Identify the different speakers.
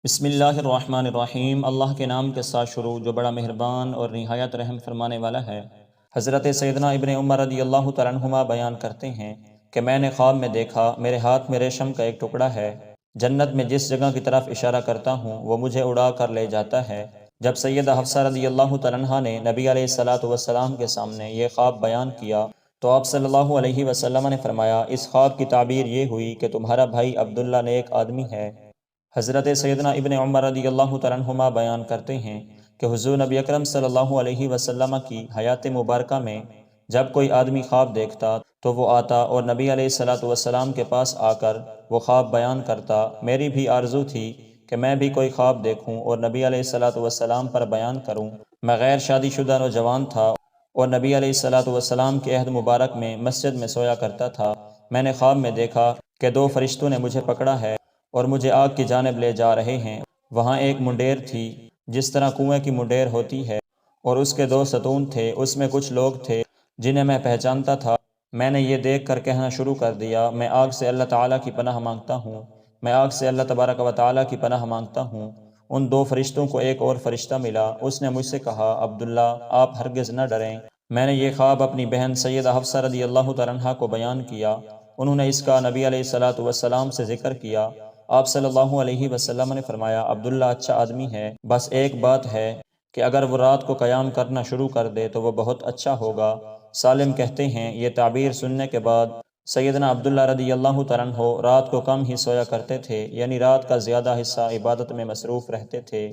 Speaker 1: بسم اللہ الرحمن الرحیم۔ اللہ کے نام کے ساتھ شروع جو بڑا مہربان اور نہایت رحم فرمانے والا ہے۔ حضرت سیدنا ابن عمر رضی اللہ تعالیٰ عنہما بیان کرتے ہیں کہ میں نے خواب میں دیکھا، میرے ہاتھ میں ریشم کا ایک ٹکڑا ہے، جنت میں جس جگہ کی طرف اشارہ کرتا ہوں وہ مجھے اڑا کر لے جاتا ہے۔ جب سیدہ حفصہ رضی اللہ تعالیٰ عنہا نے نبی علیہ الصلاۃ والسلام کے سامنے یہ خواب بیان کیا تو آپ صلی اللہ علیہ وسلم نے فرمایا، اس خواب کی تعبیر یہ ہوئی کہ تمہارا بھائی عبداللہ نیک آدمی ہے۔ حضرت سیدنا ابن عمر رضی اللہ تعالیٰ عنہما بیان کرتے ہیں کہ حضور نبی اکرم صلی اللہ علیہ وسلم کی حیات مبارکہ میں جب کوئی آدمی خواب دیکھتا تو وہ آتا اور نبی علیہ الصلاۃ والسلام کے پاس آ کر وہ خواب بیان کرتا۔ میری بھی آرزو تھی کہ میں بھی کوئی خواب دیکھوں اور نبی علیہ الصلاۃ والسلام پر بیان کروں۔ میں غیر شادی شدہ نوجوان تھا اور نبی علیہ الصلاۃ والسلام کے عہد مبارک میں مسجد میں سویا کرتا تھا۔ میں نے خواب میں دیکھا کہ دو فرشتوں نے مجھے پکڑا ہے اور مجھے آگ کی جانب لے جا رہے ہیں۔ وہاں ایک منڈیر تھی جس طرح کنویں کی منڈیر ہوتی ہے، اور اس کے دو ستون تھے، اس میں کچھ لوگ تھے جنہیں میں پہچانتا تھا۔ میں نے یہ دیکھ کر کہنا شروع کر دیا، میں آگ سے اللہ تعالیٰ کی پناہ مانگتا ہوں، میں آگ سے اللہ تبارک و تعالیٰ کی پناہ مانگتا ہوں۔ ان دو فرشتوں کو ایک اور فرشتہ ملا، اس نے مجھ سے کہا، عبداللہ آپ ہرگز نہ ڈریں۔ میں نے یہ خواب اپنی بہن سیدہ حفصہ رضی اللہ تعالیٰ عنہا کو بیان کیا، انہوں نے اس کا نبی علیہ الصلاۃ والسلام سے ذکر کیا۔ آپ صلی اللہ علیہ وسلم نے فرمایا، عبداللہ اچھا آدمی ہے، بس ایک بات ہے کہ اگر وہ رات کو قیام کرنا شروع کر دے تو وہ بہت اچھا ہوگا۔ سالم کہتے ہیں یہ تعبیر سننے کے بعد سیدنا عبداللہ رضی اللہ تعالیٰ عنہ رات کو کم ہی سویا کرتے تھے، یعنی رات کا زیادہ حصہ عبادت میں مصروف رہتے تھے۔